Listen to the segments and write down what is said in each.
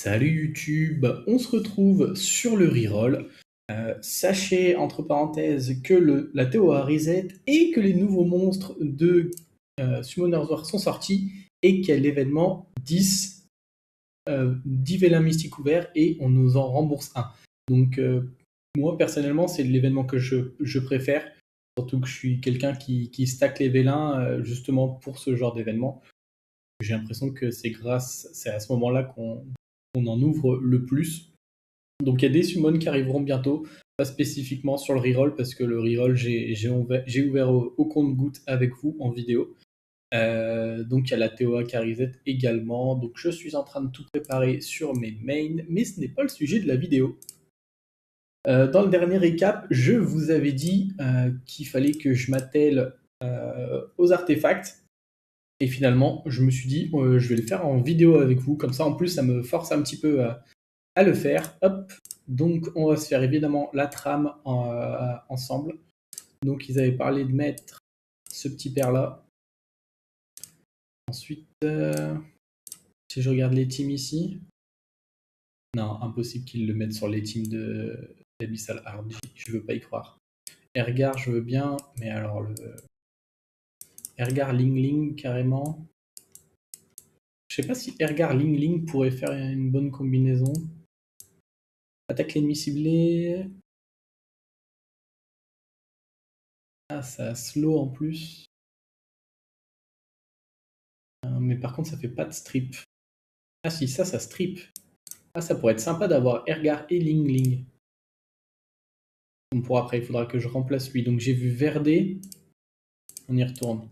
Salut YouTube, on se retrouve sur le reroll. Sachez entre parenthèses que la TOA reset et que les nouveaux monstres de Summoners War sont sortis et qu'il y a l'événement 10 vélins mystiques ouverts et on nous en rembourse un. Donc moi personnellement c'est l'événement que je préfère, surtout que je suis quelqu'un qui stack les vélins justement pour ce genre d'événement. J'ai l'impression que c'est à ce moment-là qu'on en ouvre le plus. Donc il y a des summons qui arriveront bientôt, pas spécifiquement sur le reroll, parce que le reroll, j'ai ouvert au compte-goutte avec vous en vidéo. Donc il y a la TOA qui reset également, donc je suis en train de tout préparer sur mes mains, mais ce n'est pas le sujet de la vidéo. Dans le dernier récap, je vous avais dit qu'il fallait que je m'attelle aux artefacts. Et finalement, je me suis dit, je vais le faire en vidéo avec vous, comme ça en plus ça me force un petit peu à le faire. Hop, donc on va se faire évidemment la trame ensemble. Donc ils avaient parlé de mettre ce petit pair là. Ensuite, si je regarde les teams ici, non, impossible qu'ils le mettent sur les teams d'Abyssal RG, je veux pas y croire. Ergar, je veux bien, mais alors le Ergar Ling Ling carrément. Je sais pas si Ergar Ling Ling pourrait faire une bonne combinaison. Attaque l'ennemi ciblé. Ah, ça slow en plus. Mais par contre, ça fait pas de strip. Ah si, ça strip. Ah, ça pourrait être sympa d'avoir Ergar et Ling Ling. Pour après, il faudra que je remplace lui. Donc j'ai vu Verdé. On y retourne.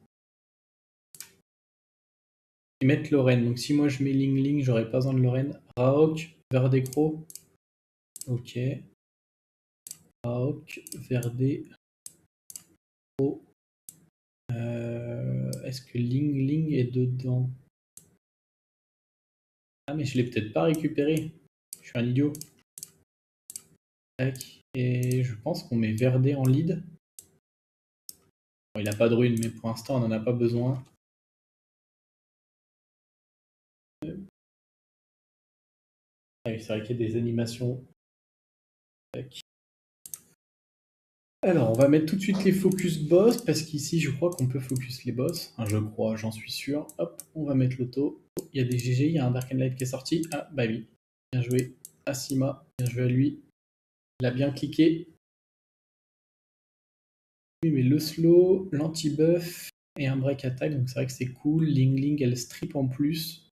Et mettre Lorraine. Donc si moi je mets Ling Ling, j'aurais pas besoin de Lorraine. Raok, Verdé Crow. Ok. Raok, Verdé, Crow. Est-ce que Ling Ling est dedans? Ah mais je l'ai peut-être pas récupéré. Je suis un idiot. Tac. Et je pense qu'on met Verdé en lead. Bon, il n'a pas de rune, mais pour l'instant, on n'en a pas besoin. Ah oui, c'est vrai qu'il y a des animations. Tac. Alors, on va mettre tout de suite les focus boss, parce qu'ici, je crois qu'on peut focus les boss. Enfin, je crois, j'en suis sûr. Hop, on va mettre l'auto. Oh, il y a des GG, il y a un Dark and Light qui est sorti. Ah, bah oui. Bien joué à Sima, bien joué à lui. Il a bien cliqué. Oui, mais le slow, l'anti-buff et un break attack, donc c'est vrai que c'est cool. Ling Ling, elle strip en plus.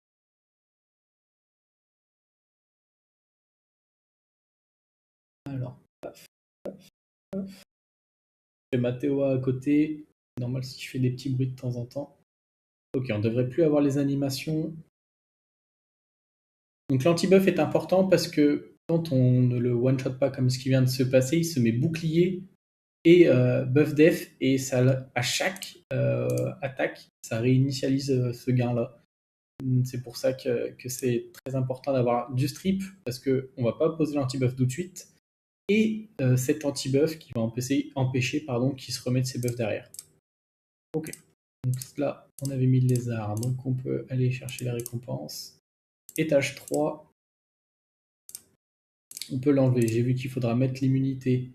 Alors, paf, paf, paf. Je fais ma TOA à côté. Normal si je fais des petits bruits de temps en temps. Ok, on devrait plus avoir les animations. Donc l'anti-buff est important parce que quand on ne le one-shot pas comme ce qui vient de se passer, il se met bouclier et buff def et ça, à chaque attaque, ça réinitialise ce gain-là. C'est pour ça que c'est très important d'avoir du strip parce qu'on ne va pas poser l'anti-buff tout de suite et cet anti-buff qui va empêcher qu'il se remette ses buffs derrière. Ok, donc là on avait mis le lézard, donc on peut aller chercher la récompense. Étage 3, on peut l'enlever. J'ai vu qu'il faudra mettre l'immunité.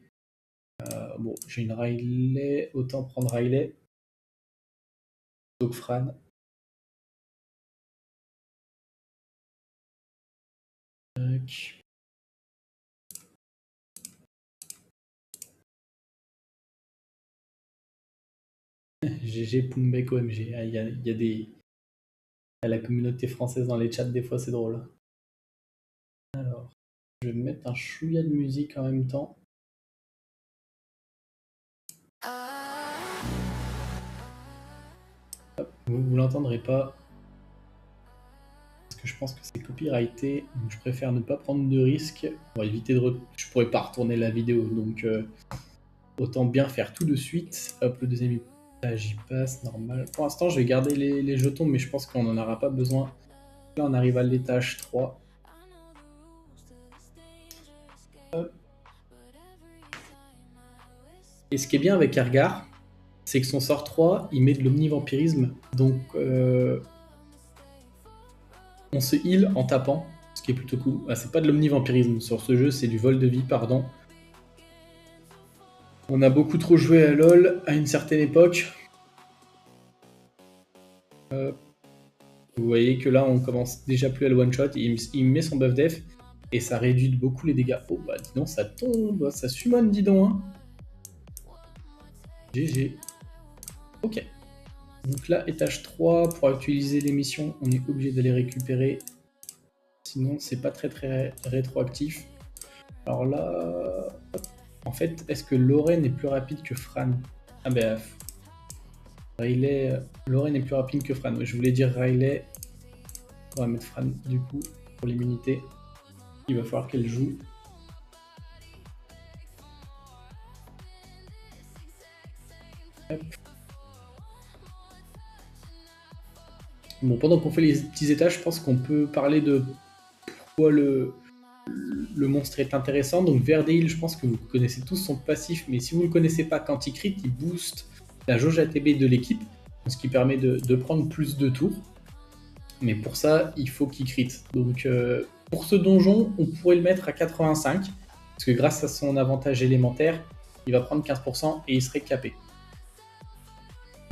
Bon, j'ai une Riley, autant prendre Riley. Donc Fran. Tac. GG Pumbek OMG. Ah, il y a des... la communauté française dans les chats, des fois c'est drôle. Alors, je vais mettre un chouïa de musique en même temps. Hop, vous l'entendrez pas. Parce que je pense que c'est copyrighté. Donc je préfère ne pas prendre de risques. Pour éviter de... Je pourrais pas retourner la vidéo. Donc autant bien faire tout de suite. Hop, le deuxième étage y passe, normal. Pour l'instant, je vais garder les jetons, mais je pense qu'on n'en aura pas besoin. Là, on arrive à l'étage 3. Hop. Et ce qui est bien avec Ergar, c'est que son sort 3, il met de l'omnivampirisme. Donc, on se heal en tapant. Ce qui est plutôt cool. Ah, c'est pas de l'omnivampirisme sur ce jeu, c'est du vol de vie, pardon. On a beaucoup trop joué à LoL à une certaine époque. Vous voyez que là, on commence déjà plus à le one-shot. Il met son buff def et ça réduit de beaucoup les dégâts. Oh bah dis donc, ça tombe, ça summon, dis donc. Hein. GG. Ok. Donc là, étage 3, pour actualiser les missions, on est obligé d'aller récupérer. Sinon, c'est pas très rétroactif. Alors là... En fait, est-ce que Lorraine est plus rapide que Fran? Ah ben... Riley... Lorraine est plus rapide que Fran. Je voulais dire Riley. On va mettre Fran, du coup, pour l'immunité. Il va falloir qu'elle joue. Hop. Bon, pendant qu'on fait les petits étages, je pense qu'on peut parler de pourquoi le monstre est intéressant. Donc Verdeil, je pense que vous connaissez tous son passif, mais si vous ne le connaissez pas, quand il crit, il booste la jauge ATB de l'équipe, ce qui permet de prendre plus de tours. Mais pour ça, il faut qu'il crit. Donc pour ce donjon, on pourrait le mettre à 85, parce que grâce à son avantage élémentaire, il va prendre 15% et il serait capé.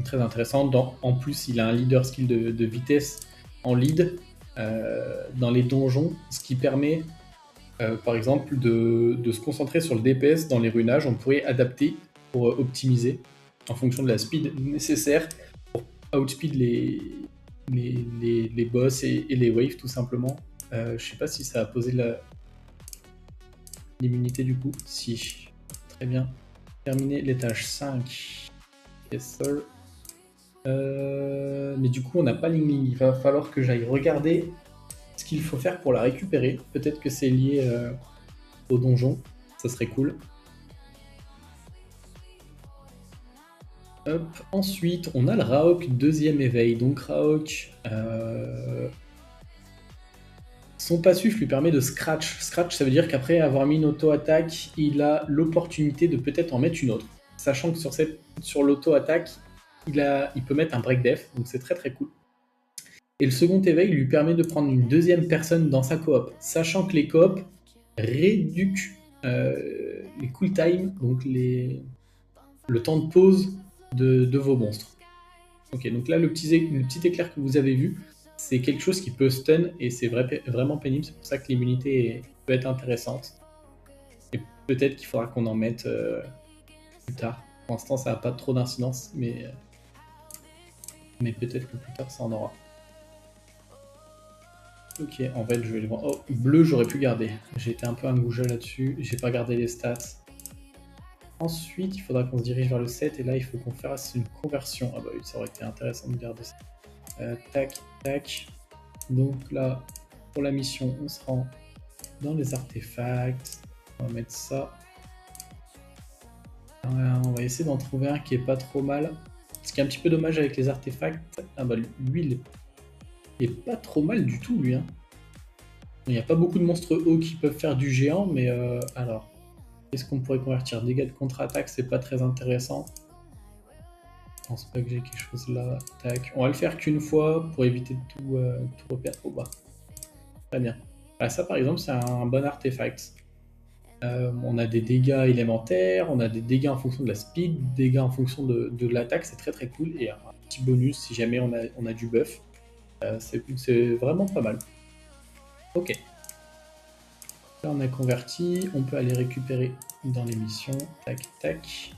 Très intéressant. En plus, il a un leader skill de vitesse en lead dans les donjons, ce qui permet, par exemple, de se concentrer sur le DPS dans les runages. On pourrait adapter pour optimiser en fonction de la speed nécessaire pour outspeed les boss et les waves, tout simplement. Je sais pas si ça a posé l'immunité du coup. Si. Très bien. Terminé l'étage 5. Yes, sir. Mais du coup, on n'a pas Ling Ling. Il va falloir que j'aille regarder ce qu'il faut faire pour la récupérer. Peut-être que c'est lié au donjon. Ça serait cool. Hop. Ensuite, on a le Raok deuxième éveil. Donc Raok, son passif lui permet de scratch. Scratch, ça veut dire qu'après avoir mis une auto-attaque, il a l'opportunité de peut-être en mettre une autre. Sachant que sur l'auto-attaque, il peut mettre un break def, donc c'est très cool. Et le second éveil lui permet de prendre une deuxième personne dans sa coop, sachant que les coops réduisent les cool time, donc le temps de pause de vos monstres. Ok, donc là le petit éclair que vous avez vu, c'est quelque chose qui peut stun et c'est vraiment pénible, c'est pour ça que l'immunité peut être intéressante. Et peut-être qu'il faudra qu'on en mette plus tard. Pour l'instant ça n'a pas trop d'incidence, mais peut-être que plus tard ça en aura. Ok, en fait je vais les voir. Oh, bleu j'aurais pu garder. J'ai été un peu un goujat là-dessus, j'ai pas gardé les stats. Ensuite, il faudra qu'on se dirige vers le 7 et là il faut qu'on fasse une conversion. Ah bah oui, ça aurait été intéressant de garder ça. Tac, tac. Donc là, pour la mission, on se rend dans les artefacts. On va mettre ça. On va essayer d'en trouver un qui est pas trop mal. Ce qui est un petit peu dommage avec les artefacts, ah bah lui, il est pas trop mal du tout, lui. Hein. Il n'y a pas beaucoup de monstres hauts qui peuvent faire du géant, mais alors, qu'est-ce qu'on pourrait convertir? Dégâts de contre-attaque, c'est pas très intéressant. Je pense pas que j'ai quelque chose là. Tac. On va le faire qu'une fois pour éviter de tout reperdre au bas. Très bien. Ah, ça, par exemple, c'est un bon artefact. On a des dégâts élémentaires, on a des dégâts en fonction de la speed, dégâts en fonction de l'attaque, c'est très cool. Et un petit bonus si jamais on a du buff. C'est vraiment pas mal. Ok. Là, on a converti. On peut aller récupérer dans les missions. Tac, tac.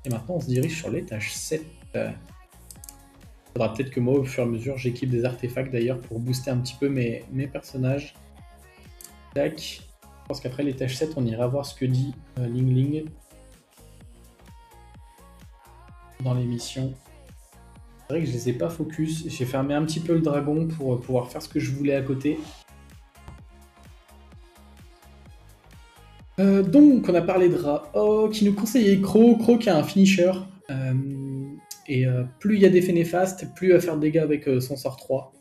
Et maintenant, on se dirige sur l'étage 7. Il faudra peut-être que moi, au fur et à mesure, j'équipe des artefacts d'ailleurs pour booster un petit peu mes personnages. Tac. Je pense qu'après l'étage 7, on ira voir ce que dit Ling Ling dans les missions. C'est vrai que je les ai pas focus. J'ai fermé un petit peu le dragon pour pouvoir faire ce que je voulais à côté. Donc, on a parlé de Raok qui nous conseillait Croc qui a un finisher. Plus il y a d'effets néfastes, plus il va faire de dégâts avec son sort 3.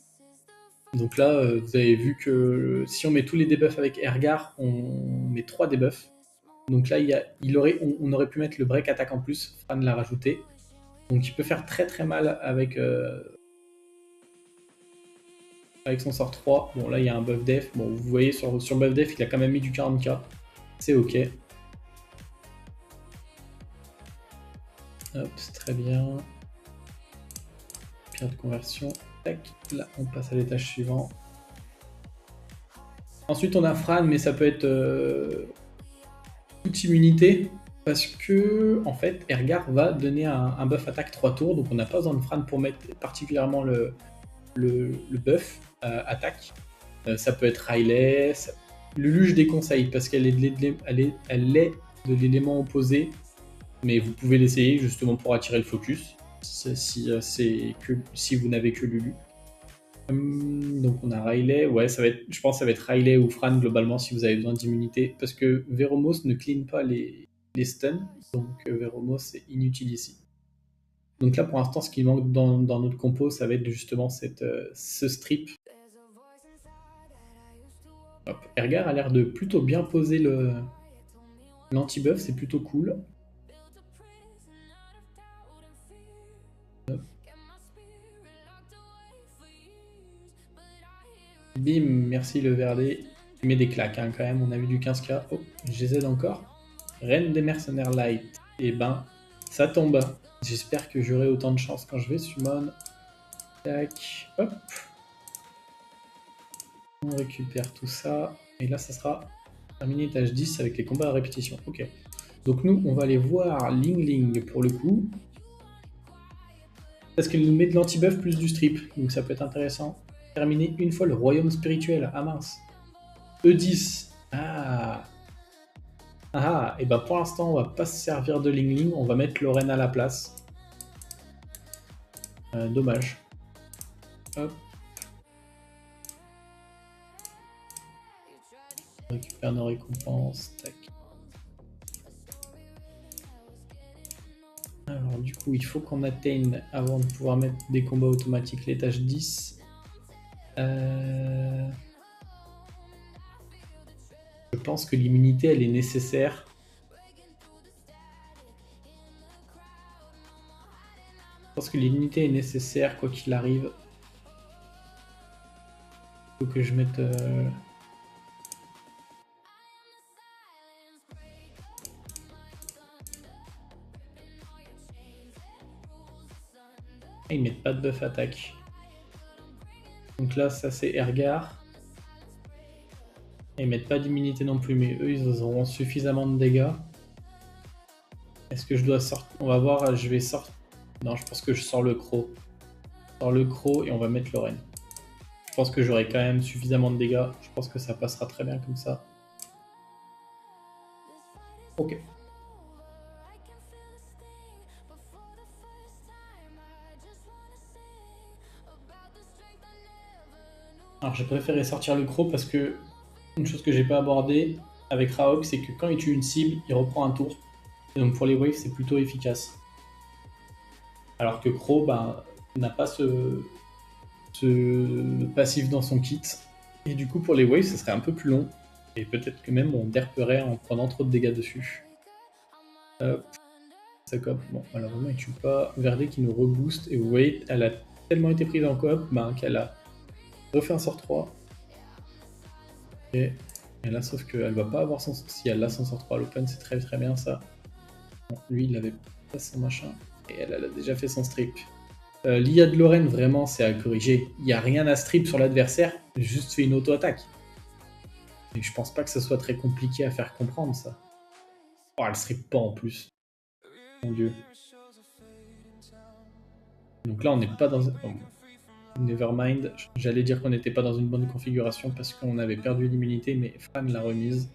Donc là, vous avez vu que si on met tous les debuffs avec Ergar, on met 3 debuffs. Donc là, on aurait pu mettre le break attaque en plus, Fran l'a rajouté. Donc il peut faire très mal avec avec son sort 3. Bon, là, il y a un buff def. Bon, vous voyez, sur buff def, il a quand même mis du 40k. C'est ok. Hop, c'est très bien. Pierre de conversion. Tac. Là, on passe à l'étage suivant. Ensuite, on a Fran, mais ça peut être toute immunité. Parce que, en fait, Ergar va donner un buff attaque 3 tours. Donc, on n'a pas besoin de Fran pour mettre particulièrement le buff attaque. Ça peut être Riley. Lulu, je déconseille parce qu'elle est de l'élément opposé. Mais vous pouvez l'essayer justement pour attirer le focus. Si vous n'avez que Lulu. Donc on a Riley, ouais, je pense que ça va être Riley ou Fran globalement si vous avez besoin d'immunité, parce que Veromos ne clean pas les stuns, donc Veromos c'est inutile ici. Donc là pour l'instant ce qui manque dans notre compo ça va être justement ce strip. Hop. Ergar a l'air de plutôt bien poser l'anti-buff, c'est plutôt cool. Hop. Bim, merci le Verdé. Il met des claques hein, quand même, on a vu du 15k. Oh, GZ encore. Reine des mercenaires light. Et ben, ça tombe. J'espère que j'aurai autant de chance quand je vais summon. Tac, hop. On récupère tout ça. Et là, ça sera terminé étage 10 avec les combats à répétition. Ok. Donc nous, on va aller voir Ling Ling pour le coup. Parce qu'elle nous met de l'anti-buff plus du strip. Donc ça peut être intéressant. Terminer une fois le royaume spirituel. Ah mince. E10. Ah. Ah, et ben pour l'instant, on va pas se servir de Ling Ling. On va mettre Lorraine à la place. Dommage. Hop. On récupère nos récompenses. Tac. Alors du coup, il faut qu'on atteigne, avant de pouvoir mettre des combats automatiques, l'étage 10. Je pense que l'immunité, elle est nécessaire. Je pense que l'immunité est nécessaire, quoi qu'il arrive. Il faut que je mette... Ils mettent pas de buff attaque. Donc là, ça c'est Ergar. Ils mettent pas d'immunité non plus, mais eux, ils auront suffisamment de dégâts. Est-ce que je dois sortir? On va voir, je vais sortir... Non, je pense que je sors le croc. Je sors le croc et on va mettre Lorraine. Je pense que j'aurai quand même suffisamment de dégâts. Je pense que ça passera très bien comme ça. Ok. Alors j'ai préféré sortir le croc parce que une chose que j'ai pas abordée avec Raok, c'est que quand il tue une cible, il reprend un tour. Et donc pour les waves, c'est plutôt efficace. Alors que Crow n'a pas ce passif dans son kit. Et du coup pour les waves, ça serait un peu plus long. Et peut-être que même on derperait en prenant trop de dégâts dessus. Hop. Ça coop. Bon, malheureusement il tue pas. Verdé qui nous rebooste. Et vous voyez, elle a tellement été prise en coop qu'elle a refait un sort 3. Et là, sauf qu'elle va pas avoir son... Si elle a son sort 3 à l'open, c'est très très bien ça. Bon, lui, il avait pas son machin. Et elle a déjà fait son strip. L'IA de Lorraine, vraiment, c'est à corriger. Il n'y a rien à strip sur l'adversaire, juste fait une auto-attaque. Et je pense pas que ce soit très compliqué à faire comprendre ça. Oh, elle strip pas en plus. Mon dieu. Donc là, on n'est pas dans... Oh, nevermind. J'allais dire qu'on n'était pas dans une bonne configuration parce qu'on avait perdu l'immunité, mais Fran l'a remise.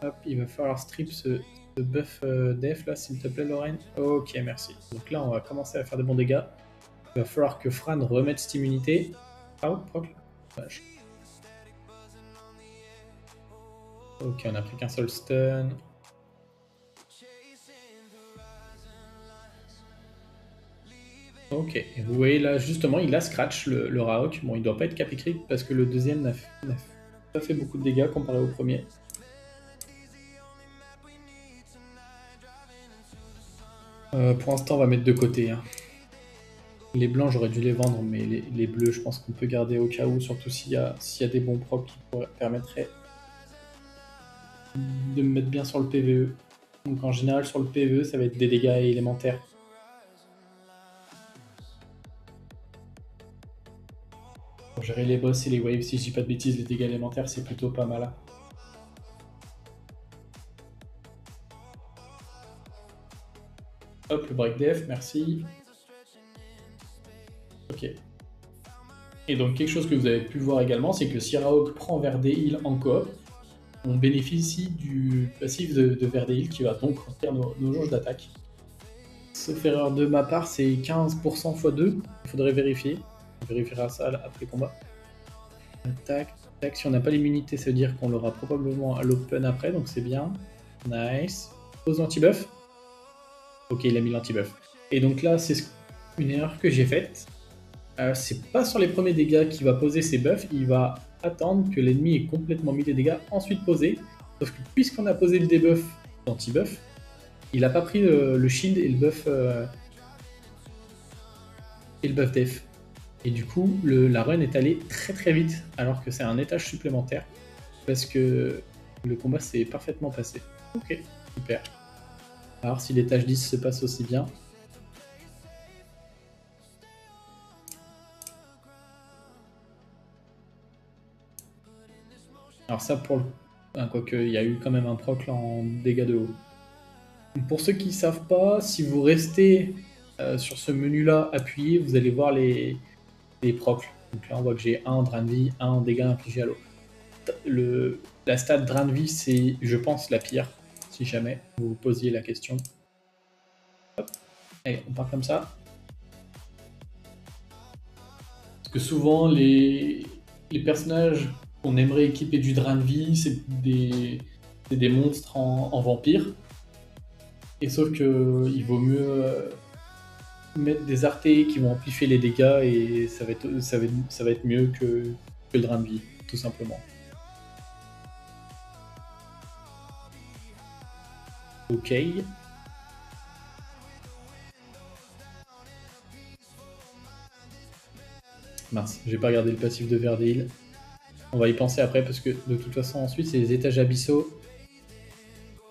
Hop, il va falloir strip ce buff def là, s'il te plaît, Lorraine. Ok, merci. Donc là, on va commencer à faire des bons dégâts. Il va falloir que Fran remette cette immunité. Ah, oh, dommage. Ok, on a pris qu'un seul stun. Ok, et vous voyez là, justement, il a scratch le Raok. Bon, il doit pas être cap crit parce que le deuxième n'a pas fait beaucoup de dégâts comparé au premier. Pour l'instant, on va mettre de côté. Hein. Les blancs, j'aurais dû les vendre, mais les bleus, je pense qu'on peut garder au cas où, surtout s'il y a des bons procs qui permettraient de me mettre bien sur le PVE. Donc en général, sur le PVE, ça va être des dégâts élémentaires. Pour gérer les boss et les waves, si je dis pas de bêtises, les dégâts élémentaires, c'est plutôt pas mal. Hop, le break def, merci. Ok. Et donc quelque chose que vous avez pu voir également, c'est que si Raog prend Verdeil en coop, on bénéficie du passif de Verdeil qui va donc remplir nos jauges d'attaque. Sauf erreur de ma part, c'est 15% x 2. Il faudrait vérifier. On vérifiera ça après combat. Tac, tac. Si on n'a pas l'immunité, ça veut dire qu'on l'aura probablement à l'open après, donc c'est bien. Nice. Pose l'anti-buff. Ok, il a mis l'anti-buff. Et donc là, c'est une erreur que j'ai faite. C'est pas sur les premiers dégâts qu'il va poser ses buffs, il va attendre que l'ennemi ait complètement mis les dégâts, ensuite poser. Sauf que puisqu'on a posé le debuff, l'anti-buff, il a pas pris le shield et le buff def. Et du coup, la run est allée très très vite, alors que c'est un étage supplémentaire, parce que le combat s'est parfaitement passé. Ok, super. Alors si l'étage 10 se passe aussi bien. Alors ça pour le... Quoique, il y a eu quand même un proc là en dégâts de haut. Pour ceux qui ne savent pas, si vous restez sur ce menu-là appuyé, vous allez voir les procs. Donc là, on voit que j'ai 1 en drain de vie, 1 en dégâts infligés à l'eau. La stat drain de vie, c'est, je pense, la pire, si jamais vous vous posiez la question. Hop. Allez, on part comme ça. Parce que souvent, les personnages qu'on aimerait équiper du drain de vie, c'est des monstres en vampire. Et sauf que il vaut mieux mettre des artés qui vont amplifier les dégâts et ça va être mieux que le drain de vie, tout simplement. Ok. Mince, j'ai pas regardé le passif de Verdeil. On va y penser après parce que de toute façon ensuite c'est les étages abyssaux.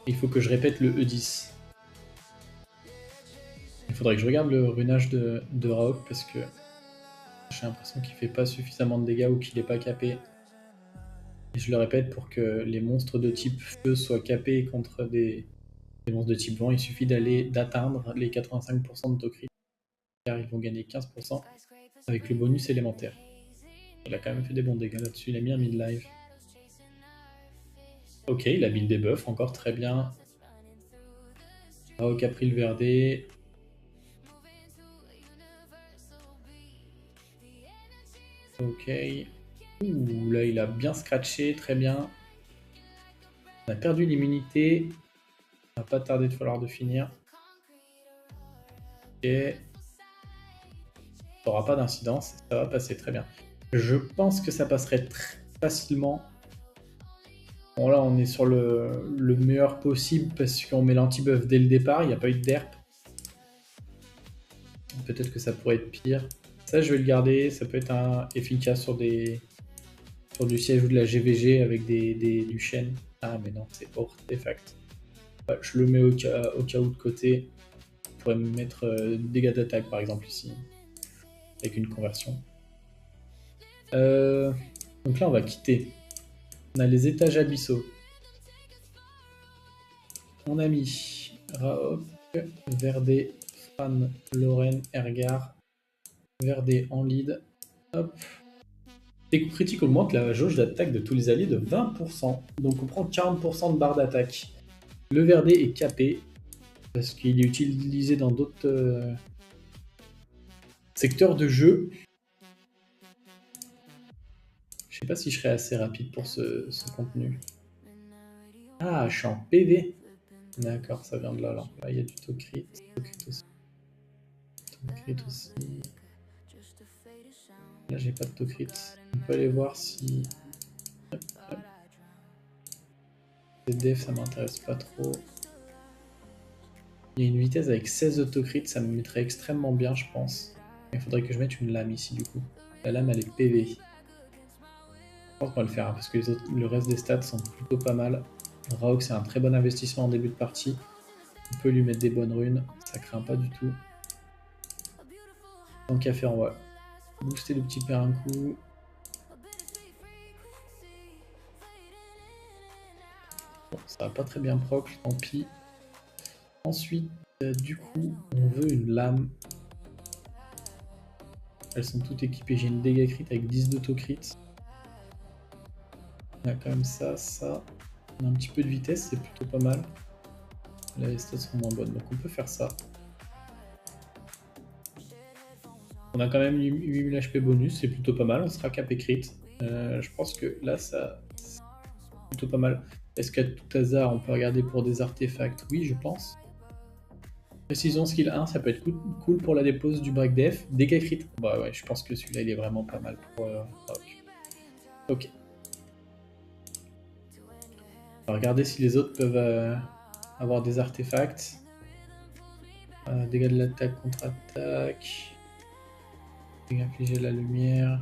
Il faut que je répète le E10. Il faudrait que je regarde le runage de Raok parce que j'ai l'impression qu'il fait pas suffisamment de dégâts ou qu'il est pas capé. Et je le répète, pour que les monstres de type feu soient capés contre des monstres de type vent, il suffit d'atteindre les 85% de crit, car ils vont gagner 15% avec le bonus élémentaire. Il a quand même fait des bons dégâts là-dessus, il a mis un mid-life. Ok, il a build des buffs, encore très bien. Raok a pris le verdé. Ok. Ouh, là il a bien scratché, très bien. On a perdu l'immunité. Ça va pas tarder de falloir de finir. Ok. Ça n'aura pas d'incidence, ça va passer très bien. Je pense que ça passerait très facilement. Bon là on est sur le meilleur possible parce qu'on met l'anti-buff dès le départ, il n'y a pas eu de derp. Peut-être que ça pourrait être pire. Ça je vais le garder, ça peut être efficace sur du siège ou de la GVG avec du chêne. Ah mais non, c'est artefact. Ouais, je le mets au cas où de côté. Je pourrais me mettre dégâts d'attaque par exemple ici, avec une conversion. Donc là on va quitter. On a les étages abyssaux. On a mis Raok, Verdé, Fran, Loren, Ergar, Verdé en lead. Hop. Les coups critiques augmentent la jauge d'attaque de tous les alliés de 20%. Donc on prend 40% de barre d'attaque. Le Verdé est capé, parce qu'il est utilisé dans d'autres secteurs de jeu. Je sais pas si je serai assez rapide pour ce contenu. Ah, je suis en PV. D'accord, ça vient de là. Alors là, il y a du Tocrit. Tocrit aussi. Là, j'ai pas de Tocrit. On peut aller voir si... Hop, hop. Les def, ça m'intéresse pas trop. Il y a une vitesse avec 16 autocrits, ça me mettrait extrêmement bien, je pense. Il faudrait que je mette une lame ici du coup. La lame elle est PV. Je pense qu'on va le faire hein, parce que le reste des stats sont plutôt pas mal. Raok c'est un très bon investissement en début de partie. On peut lui mettre des bonnes runes, ça craint pas du tout. Tant qu'à faire, on va booster le petit père un coup. Bon, ça va pas très bien proc, tant pis. Ensuite, du coup, on veut une lame. Elles sont toutes équipées. J'ai une dégâts crit avec 10 d'autocrit. On a quand même ça, ça. On a un petit peu de vitesse, c'est plutôt pas mal. Là, les stats sont moins bonnes, donc on peut faire ça. On a quand même 8000 HP bonus, c'est plutôt pas mal. On sera capé crit. Je pense que là, ça c'est plutôt pas mal. Est-ce qu'à tout hasard, on peut regarder pour des artefacts? Oui, je pense. Précision skill 1, ça peut être cool pour la dépose du break def. Dégâts crit. Bah ouais, je pense que celui-là, il est vraiment pas mal pour Rock. Ok. On va regarder si les autres peuvent avoir des artefacts. Dégâts de l'attaque, contre-attaque. Dégâts infligés à la lumière.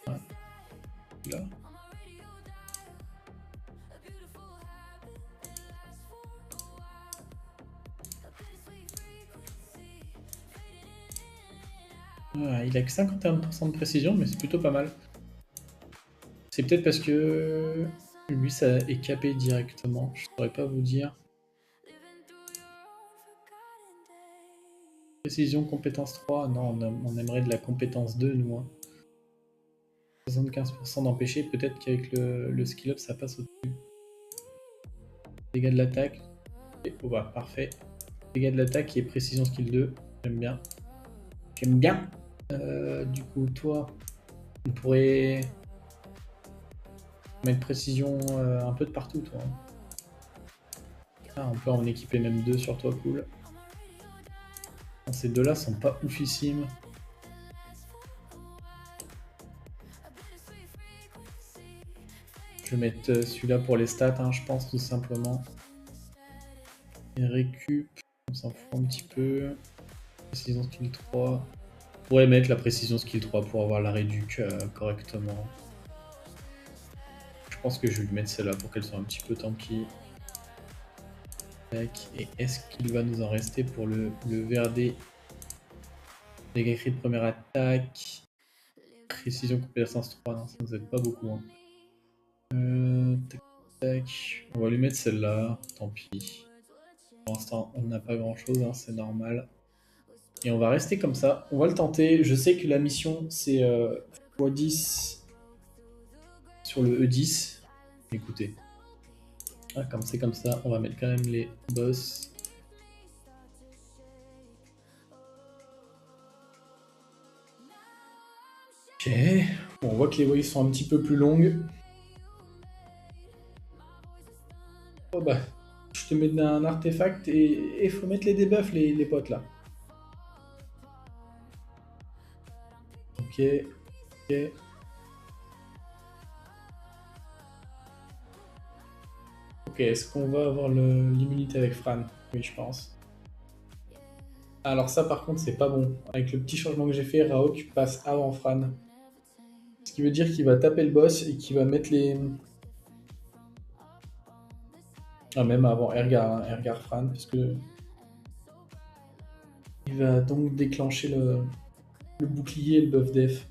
Ouais. Là. Ouais, il a que 51% de précision, mais c'est plutôt pas mal. C'est peut-être parce que lui, ça est capé directement. Je saurais pas vous dire. Précision, compétence 3. Non, on aimerait de la compétence 2, nous. Hein. 75% d'empêcher. Peut-être qu'avec le skill up, ça passe au-dessus. Dégâts de l'attaque. Oh bah, parfait. Dégâts de l'attaque et précision skill 2. J'aime bien. J'aime bien. Du coup, toi, on pourrait mettre précision un peu de partout, toi. Ah, on peut en équiper même 2 sur toi, cool. Ces deux-là sont pas oufissimes. Je vais mettre celui-là pour les stats, hein, je pense, tout simplement. Et récup, on s'en fout un petit peu. Précision skill 3. On pourrait mettre la précision skill 3 pour avoir la réduc correctement. Je pense que je vais lui mettre celle-là pour qu'elle soit un petit peu tanky. Et est-ce qu'il va nous en rester pour le VRD? Dégâts crit de première attaque. Précision compétence 3, non, ça nous aide pas beaucoup. Hein. Tac, tac. On va lui mettre celle-là, tant pis. Pour l'instant, on n'a pas grand-chose, hein, c'est normal. Et on va rester comme ça. On va le tenter. Je sais que la mission, c'est x10 sur le E10. Écoutez. Ah, comme c'est comme ça, on va mettre quand même les boss. Ok. Bon, on voit que les waves sont un petit peu plus longues. Oh bah, je te mets un artefact et il faut mettre les debuffs, les potes là. Ok. Ok. Ok, est-ce qu'on va avoir l'immunité avec Fran? Oui, je pense. Alors ça par contre c'est pas bon. Avec le petit changement que j'ai fait, Raok passe avant Fran. Ce qui veut dire qu'il va taper le boss et qu'il va mettre les... Ah même avant Ergar, hein, Ergar Fran, parce que... Il va donc déclencher le bouclier et le buff def.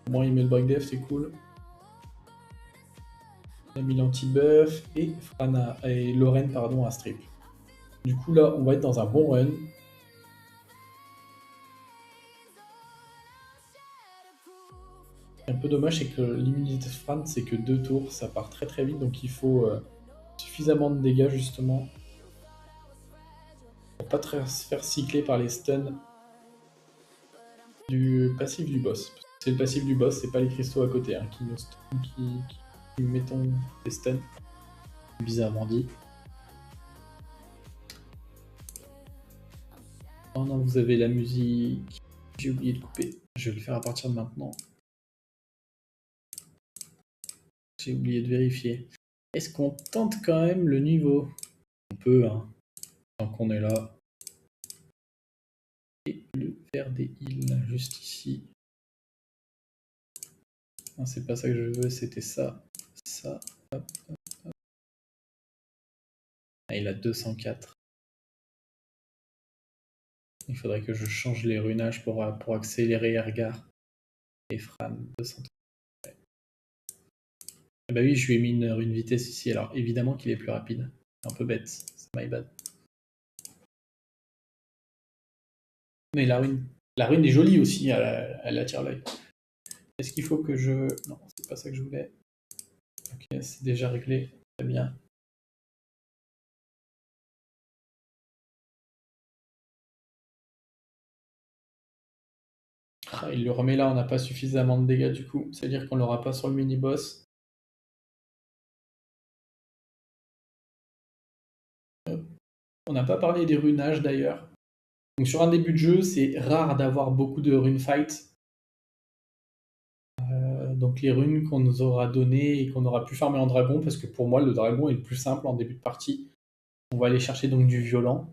Au moins il met le break def, c'est cool. Il a mis l'anti-buff et et Lorraine pardon, à strip. Du coup là on va être dans un bon run. Un peu dommage, c'est que l'immunité de Fran, c'est que 2 tours, ça part très très vite, donc il faut suffisamment de dégâts justement pour pas se faire cycler par les stuns du passif du boss. C'est le passif du boss, c'est pas les cristaux à côté hein, qui nous qui mettons des stuns. Bizarrement dit. Oh non, vous avez la musique. J'ai oublié de couper. Je vais le faire à partir de maintenant. J'ai oublié de vérifier. Est-ce qu'on tente quand même le niveau? On peut, hein. tant qu'on est là. Et le ver des îles, juste ici. Non, c'est pas ça que je veux, c'était ça. Ça. Hop, hop, hop. Ah, il a 204. Il faudrait que je change les runages pour accélérer Ergar. Et Fran, 200. Ah bah oui, je lui ai mis une vitesse ici, alors évidemment qu'il est plus rapide. C'est un peu bête, c'est my bad. Mais la rune est jolie aussi, elle attire l'œil. Est-ce qu'il faut que je... Non, c'est pas ça que je voulais. Ok, c'est déjà réglé, très bien. Ah, il le remet là, on n'a pas suffisamment de dégâts du coup. C'est-à-dire qu'on l'aura pas sur le mini-boss. On n'a pas parlé des runages d'ailleurs. Donc sur un début de jeu, c'est rare d'avoir beaucoup de rune fight. Donc les runes qu'on nous aura données et qu'on aura pu farmer en dragon, parce que pour moi le dragon est le plus simple en début de partie. On va aller chercher donc du violent.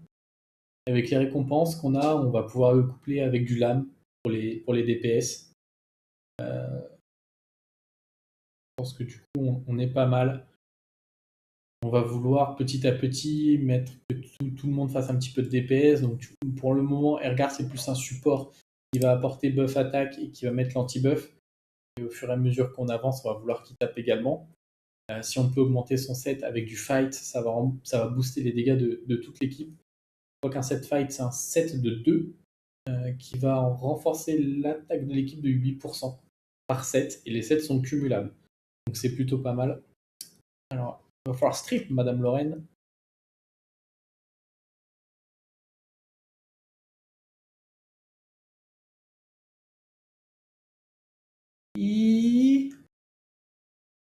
Avec les récompenses qu'on a, on va pouvoir le coupler avec du lame pour les DPS. Je pense que du coup on est pas mal. On va vouloir petit à petit mettre que tout le monde fasse un petit peu de DPS. Donc pour le moment, Ergar c'est plus un support qui va apporter buff attaque et qui va mettre l'anti-buff. Et au fur et à mesure qu'on avance, on va vouloir qu'il tape également. Si on peut augmenter son set avec du fight, ça va booster les dégâts de toute l'équipe. Je crois qu'un set fight, c'est un set de 2 qui va renforcer l'attaque de l'équipe de 8% par set. Et les sets sont cumulables. Donc c'est plutôt pas mal. Alors, il va falloir strip, Madame Lorraine.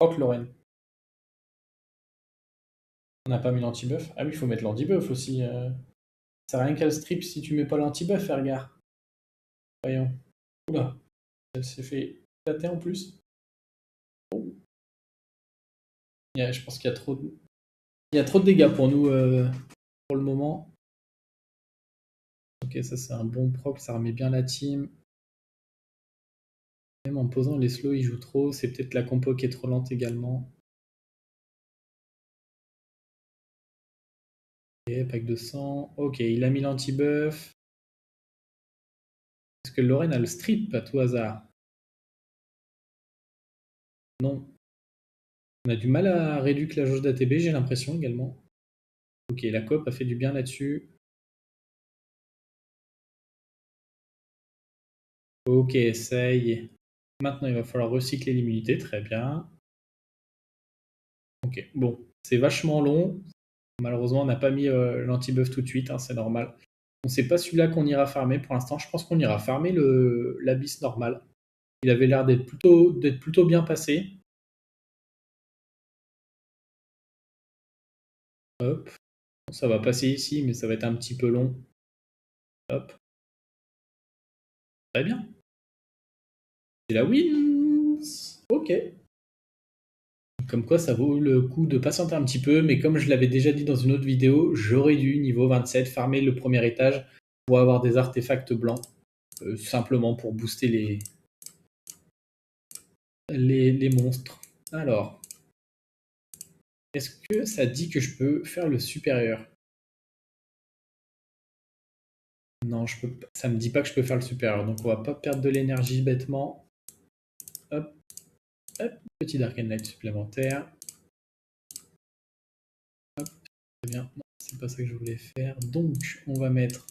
Rock Lorraine. On n'a pas mis l'anti-buff. Ah oui, il faut mettre l'anti-buff aussi. Ça sert à rien qu'elle strip si tu mets pas l'anti-buff, Ergar. Voyons. Oula. Elle s'est fait tâter en plus. Oh. Je pense qu'il y a trop de... Il y a trop de dégâts pour nous pour le moment. Ok, ça c'est un bon proc, ça remet bien la team. Même en posant les slows, il joue trop. C'est peut-être la compo qui est trop lente également. Ok, pack de sang. Ok, il a mis l'anti-buff. Est-ce que Lorraine a le strip à tout hasard? Non. On a du mal à réduire la jauge d'ATB, j'ai l'impression également. Ok, la coop a fait du bien là-dessus. Ok, ça y est. Maintenant, il va falloir recycler l'immunité, très bien. Ok, bon, c'est vachement long. Malheureusement, on n'a pas mis l'anti-buff tout de suite, hein, c'est normal. On sait pas celui-là qu'on ira farmer pour l'instant. Je pense qu'on ira farmer l'abysse normal. Il avait l'air d'être plutôt bien passé. Hop. Ça va passer ici, mais ça va être un petit peu long. Hop. Très bien. C'est la wins. Ok. Comme quoi, ça vaut le coup de patienter un petit peu, mais comme je l'avais déjà dit dans une autre vidéo, j'aurais dû, niveau 27, farmer le premier étage pour avoir des artefacts blancs, simplement pour booster les monstres. Alors, est-ce que ça dit que je peux faire le supérieur? Non, ça me dit pas que je peux faire le supérieur, donc on va pas perdre de l'énergie bêtement. Hop, hop, petit Darken Light supplémentaire. Hop, très bien. Non, c'est pas ça que je voulais faire. Donc, on va mettre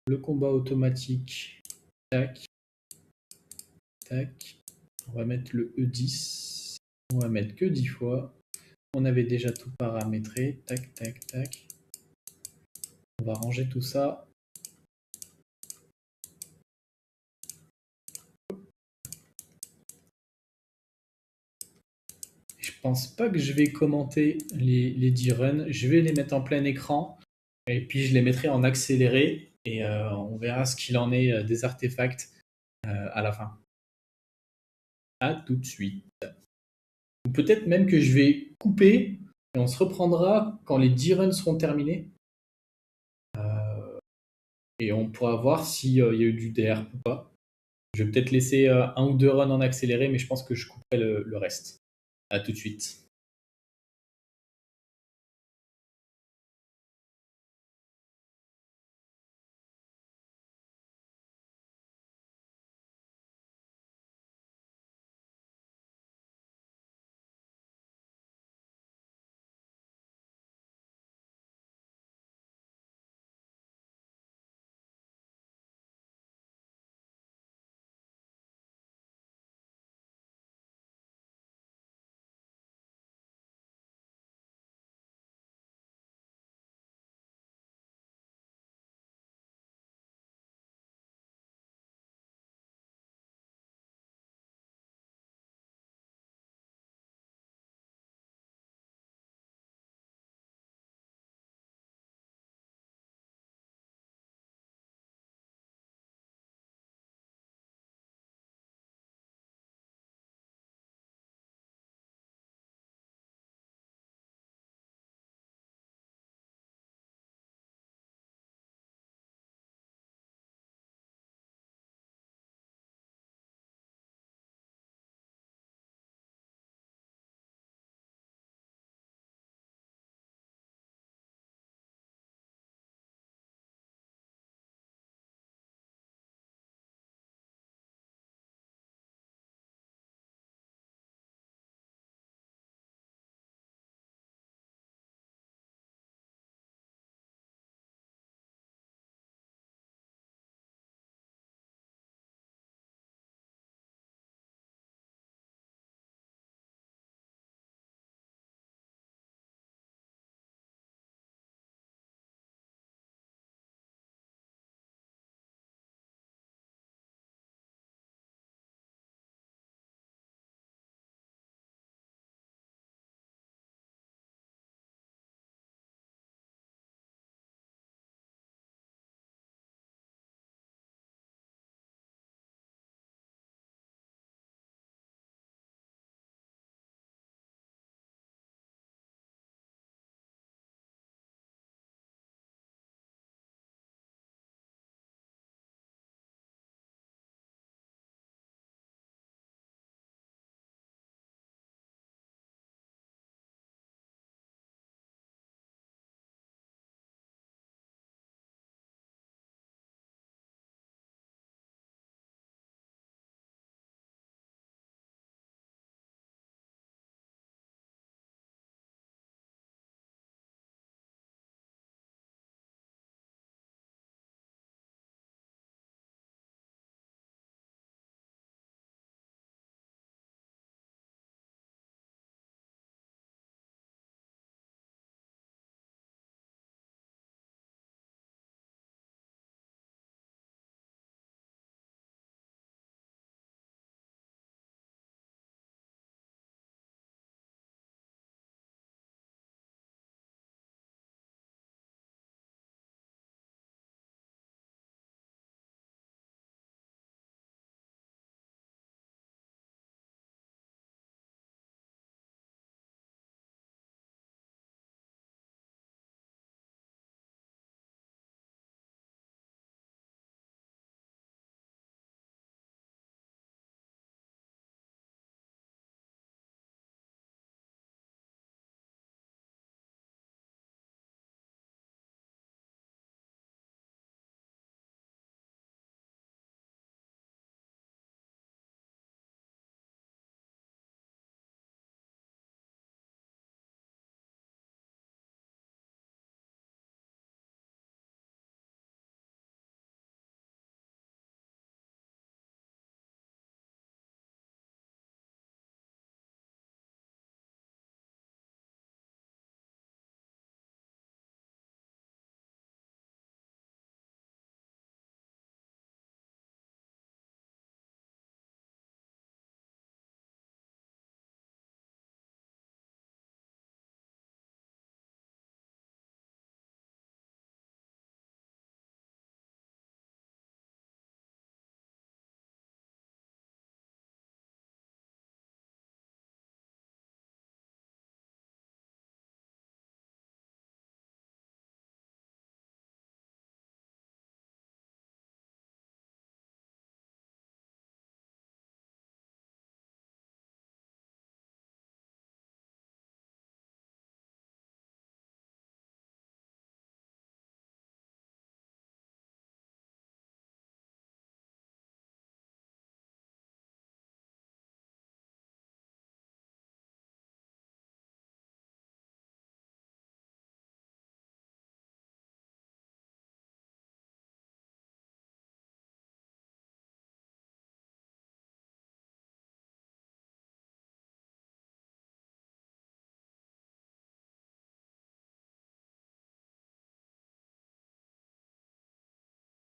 le combat automatique. Tac, tac. On va mettre le E10. On va mettre que 10 fois. On avait déjà tout paramétré. Tac, tac, tac. On va ranger tout ça. Je pense pas que je vais commenter les 10 runs. Je vais les mettre en plein écran. Et puis je les mettrai en accéléré. Et on verra ce qu'il en est des artefacts à la fin. À tout de suite. Ou peut-être même que je vais couper Et on se reprendra quand les 10 runs seront terminés. Et on pourra voir s'il y a eu du DR ou pas. Je vais peut-être laisser un ou deux runs en accéléré, mais je pense que je couperai le reste. À tout de suite.